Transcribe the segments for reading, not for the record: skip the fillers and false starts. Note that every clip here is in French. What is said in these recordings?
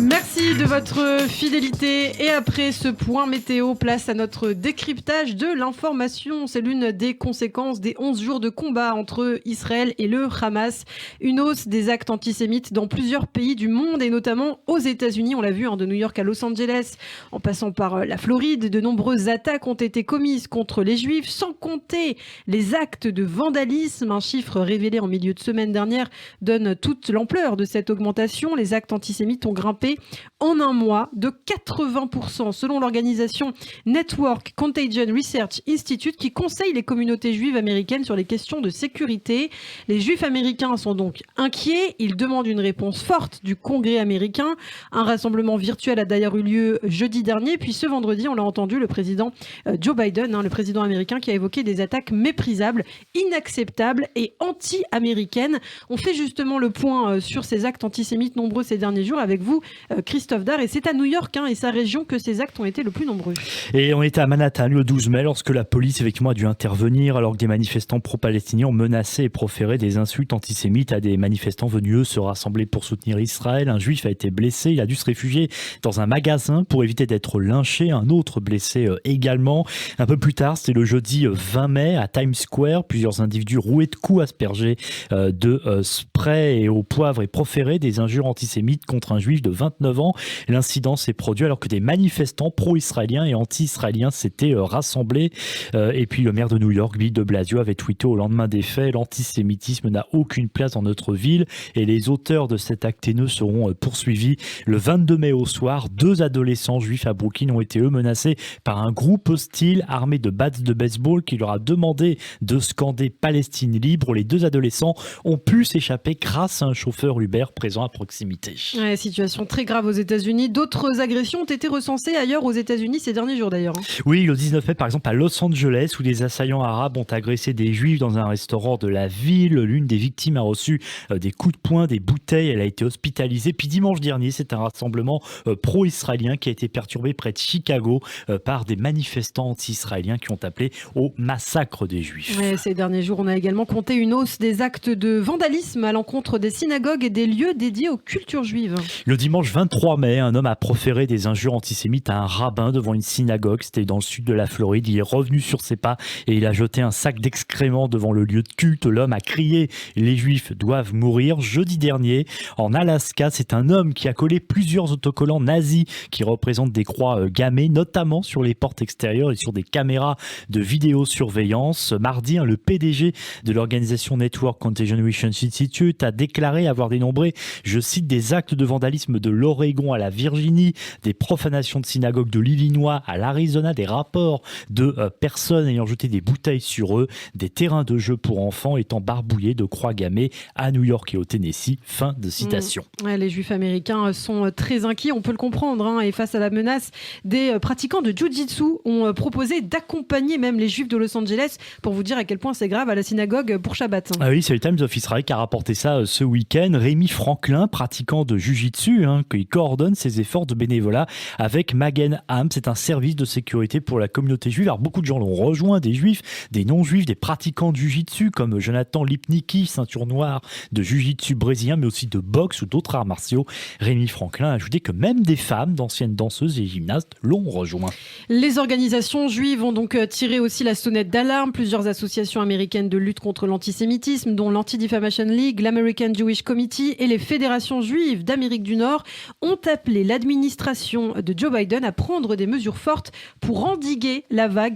Merci de votre fidélité. Et après ce point météo, place à notre décryptage de l'information. C'est l'une des conséquences des 11 jours de combat entre Israël et le Hamas. Une hausse des actes antisémites dans plusieurs pays du monde et notamment aux États-Unis. On l'a vu de New York à Los Angeles, en passant par la Floride. De nombreuses attaques ont été commises contre les Juifs, sans compter les actes de vandalisme. Un chiffre révélé en milieu de semaine dernière donne toute l'ampleur de cette augmentation. Les actes antisémites ont grimpé en un mois de 80% selon l'organisation Network Contagion Research Institute qui conseille les communautés juives américaines sur les questions de sécurité. Les juifs américains sont donc inquiets. Ils demandent une réponse forte du Congrès américain. Un rassemblement virtuel a d'ailleurs eu lieu jeudi dernier. Puis ce vendredi, on l'a entendu, le président Joe Biden, le président américain, qui a évoqué des attaques méprisables, inacceptables et anti-américaines. On fait justement le point sur ces actes antisémites nombreux ces derniers jours avec vous, Christophe Dard, et c'est à New York et sa région que ces actes ont été le plus nombreux. Et on était à Manhattan le 12 mai lorsque la police effectivement a dû intervenir alors que des manifestants pro-palestiniens ont menacé et proféré des insultes antisémites à des manifestants venus eux se rassembler pour soutenir Israël. Un juif a été blessé, il a dû se réfugier dans un magasin pour éviter d'être lynché, un autre blessé également. Un peu plus tard, c'était le jeudi 20 mai à Times Square, plusieurs individus roués de coups, aspergés de spray et au poivre et proféré des injures antisémites contre un juif de 29 ans. L'incident s'est produit alors que des manifestants pro-israéliens et anti-israéliens s'étaient rassemblés. Et puis le maire de New York, Bill de Blasio, avait tweeté au lendemain des faits: l'antisémitisme n'a aucune place dans notre ville et les auteurs de cet acte haineux seront poursuivis. Le 22 mai au soir, 2 adolescents juifs à Brooklyn ont été menacés par un groupe hostile armé de bats de baseball qui leur a demandé de scander Palestine libre. Les 2 adolescents ont pu s'échapper grâce à un chauffeur Uber présent à proximité. Ouais, situation très grave aux États-Unis. D'autres agressions ont été recensées ailleurs aux États-Unis ces derniers jours d'ailleurs. Oui, le 19 mai par exemple à Los Angeles où des assaillants arabes ont agressé des juifs dans un restaurant de la ville. L'une des victimes a reçu des coups de poing, des bouteilles, elle a été hospitalisée. Puis dimanche dernier, c'est un rassemblement pro-israélien qui a été perturbé près de Chicago par des manifestants anti-israéliens qui ont appelé au massacre des juifs. Ouais, ces derniers jours, on a également compté une hausse des actes de vandalisme à l'encontre des synagogues et des lieux dédiés aux cultures juives. Le dimanche 23 mai, un homme a proféré des injures antisémites à un rabbin devant une synagogue. C'était dans le sud de la Floride. Il est revenu sur ses pas et il a jeté un sac d'excréments devant le lieu de culte. L'homme a crié « Les juifs doivent mourir ». Jeudi dernier, en Alaska, c'est un homme qui a collé plusieurs autocollants nazis qui représentent des croix gammées, notamment sur les portes extérieures et sur des caméras de vidéosurveillance. Mardi, le PDG de l'organisation Network Contagion Research Institute a déclaré avoir dénombré, je cite, des actes de vandalisme de l'Oregon à la Virginie, des profanations de synagogues de l'Illinois à l'Arizona, des rapports de personnes ayant jeté des bouteilles sur eux, des terrains de jeu pour enfants étant barbouillés de croix gammées à New York et au Tennessee. Fin de citation. Ouais, les juifs américains sont très inquiets, on peut le comprendre, et face à la menace, des pratiquants de Jiu-Jitsu ont proposé d'accompagner même les juifs de Los Angeles pour vous dire à quel point c'est grave à la synagogue pour Shabbat. Ah oui, c'est le Times of Israel qui a rapporté ça ce week-end. Rémi Franklin, pratiquant de Jiu-Jitsu, qui coordonne ses efforts de bénévolat avec Magen Am. C'est un service de sécurité pour la communauté juive. Alors beaucoup de gens l'ont rejoint, des juifs, des non-juifs, des pratiquants de Jiu-Jitsu comme Jonathan Lipnicki, ceinture noire de Jiu-Jitsu brésilien, mais aussi de boxe ou d'autres arts martiaux. Rémi Franklin a ajouté que même des femmes, d'anciennes danseuses et gymnastes, l'ont rejoint. Les organisations juives ont donc tiré aussi la sonnette d'alarme. Plusieurs associations américaines de lutte contre l'antisémitisme, dont l'Anti-Defamation League, l'American Jewish Committee et les fédérations juives d'Amérique du Nord, ont appelé l'administration de Joe Biden à prendre des mesures fortes pour endiguer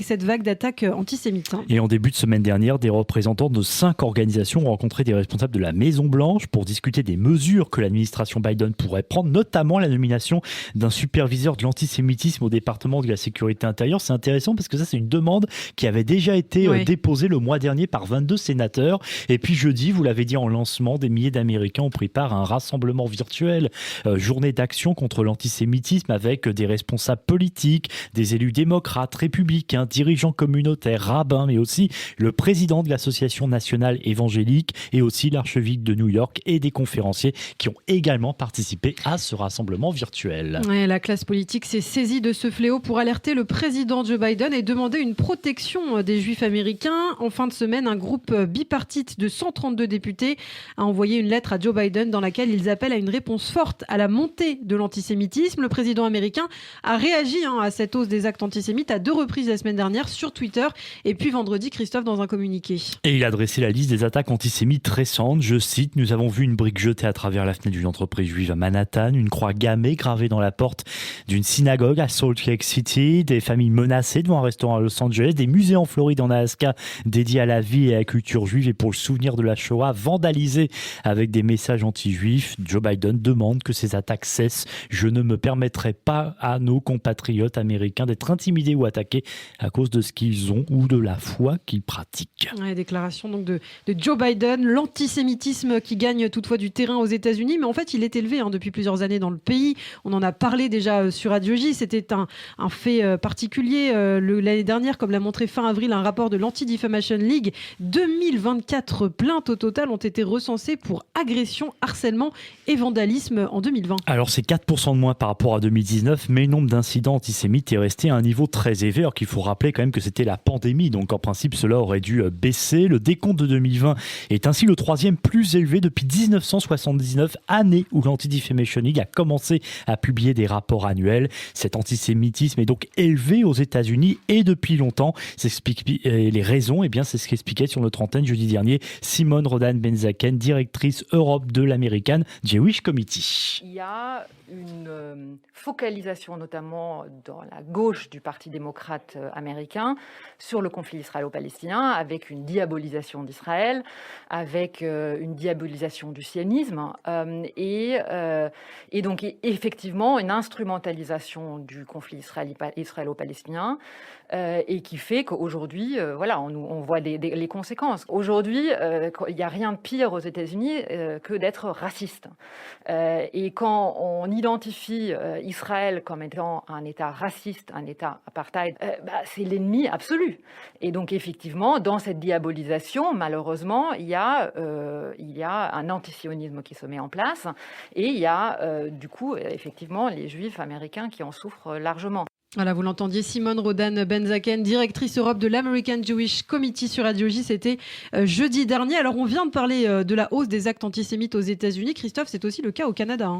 cette vague d'attaques antisémites. Et en début de semaine dernière, des représentants de 5 organisations ont rencontré des responsables de la Maison-Blanche pour discuter des mesures que l'administration Biden pourrait prendre, notamment la nomination d'un superviseur de l'antisémitisme au département de la sécurité intérieure. C'est intéressant parce que ça, c'est une demande qui avait déjà été déposée le mois dernier par 22 sénateurs. Et puis jeudi, vous l'avez dit en lancement, des milliers d'Américains ont pris part à un rassemblement virtuel, journée d'action contre l'antisémitisme avec des responsables politiques, des élus démocrates, républicains, dirigeants communautaires, rabbins, mais aussi le président de l'association nationale évangélique et aussi l'archevêque de New York et des conférenciers qui ont également participé à ce rassemblement virtuel. Ouais, la classe politique s'est saisie de ce fléau pour alerter le président Joe Biden et demander une protection des juifs américains. En fin de semaine, un groupe bipartite de 132 députés a envoyé une lettre à Joe Biden dans laquelle ils appellent à une réponse forte à la montée de l'antisémitisme. Le président américain a réagi à cette hausse des actes antisémites à 2 reprises la semaine dernière sur Twitter et puis vendredi, Christophe, dans un communiqué. Et il a dressé la liste des attaques antisémites récentes. Je cite, nous avons vu une brique jetée à travers la fenêtre d'une entreprise juive à Manhattan, une croix gammée gravée dans la porte d'une synagogue à Salt Lake City, des familles menacées devant un restaurant à Los Angeles, des musées en Floride, en Alaska, dédiés à la vie et à la culture juive et pour le souvenir de la Shoah, vandalisés avec des messages anti-juifs. Joe Biden demande que ces attaques cessent. Je ne me permettrai pas à nos compatriotes américains d'être intimidés ou attaqués à cause de ce qu'ils ont ou de la foi qu'ils pratiquent. Ouais, déclaration donc de Joe Biden. L'antisémitisme qui gagne toutefois du terrain aux États-Unis, mais en fait il est élevé depuis plusieurs années dans le pays. On en a parlé déjà sur Radio J. C'était un fait particulier. L'année dernière, comme l'a montré fin avril un rapport de l'Anti-Defamation League, 2024 plaintes au total ont été recensées pour agression, harcèlement et vandalisme en 2020. Alors c'est 4% de moins par rapport à 2019, mais le nombre d'incidents antisémites est resté à un niveau très élevé, alors qu'il faut rappeler quand même que c'était la pandémie, donc en principe cela aurait dû baisser. Le décompte de 2020 est ainsi le 3e plus élevé depuis 1979, année où l'Anti-Defamation League a commencé à publier des rapports annuels. Cet antisémitisme est donc élevé aux États-Unis et depuis longtemps. Les raisons, c'est ce qu'expliquait sur notre antenne jeudi dernier Simone Rodan-Benzaken, directrice Europe de l'American Jewish Committee. Il y a une focalisation notamment dans la gauche du Parti démocrate américain sur le conflit israélo-palestinien, avec une diabolisation d'Israël, avec une diabolisation du sionisme et donc effectivement une instrumentalisation du conflit israélo-palestinien et qui fait qu'aujourd'hui, on voit les conséquences. Aujourd'hui, il n'y a rien de pire aux États-Unis que d'être raciste. Et quand on identifie Israël comme étant un État raciste, un État apartheid, c'est l'ennemi absolu. Et donc effectivement, dans cette diabolisation, malheureusement, il y a un antisionisme qui se met en place et il y a du coup effectivement les Juifs américains qui en souffrent largement. Voilà, vous l'entendiez, Simone Rodan-Benzaken, directrice Europe de l'American Jewish Committee sur Radio J. C'était jeudi dernier. Alors, on vient de parler de la hausse des actes antisémites aux États-Unis. Christophe, c'est aussi le cas au Canada.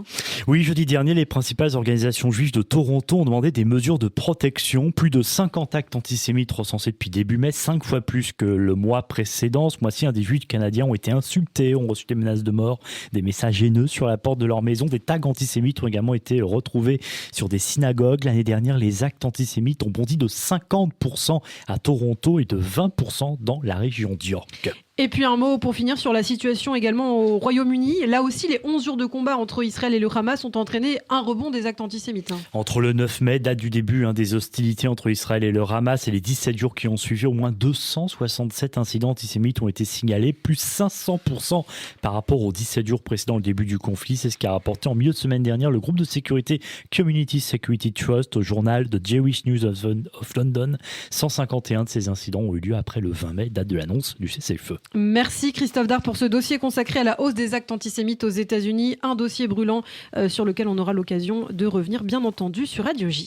Oui, jeudi dernier, les principales organisations juives de Toronto ont demandé des mesures de protection. Plus de 50 actes antisémites recensés depuis début mai, 5 fois plus que le mois précédent. Ce mois-ci, des Juifs canadiens ont été insultés, ont reçu des menaces de mort, des messages haineux sur la porte de leur maison. Des tags antisémites ont également été retrouvés sur des synagogues. L'année dernière, les actes antisémites ont bondi de 50% à Toronto et de 20% dans la région d'York. Et puis un mot pour finir sur la situation également au Royaume-Uni. Là aussi, les 11 jours de combat entre Israël et le Hamas ont entraîné un rebond des actes antisémites. Entre le 9 mai, date du début des hostilités entre Israël et le Hamas, et les 17 jours qui ont suivi, au moins 267 incidents antisémites ont été signalés, plus 500% par rapport aux 17 jours précédant le début du conflit. C'est ce qu'a rapporté en milieu de semaine dernière le groupe de sécurité Community Security Trust au journal The Jewish News of London. 151 de ces incidents ont eu lieu après le 20 mai, date de l'annonce du cessez-le-feu. Merci Christophe Dard pour ce dossier consacré à la hausse des actes antisémites aux États-Unis. Un dossier brûlant sur lequel on aura l'occasion de revenir, bien entendu, sur Radio J.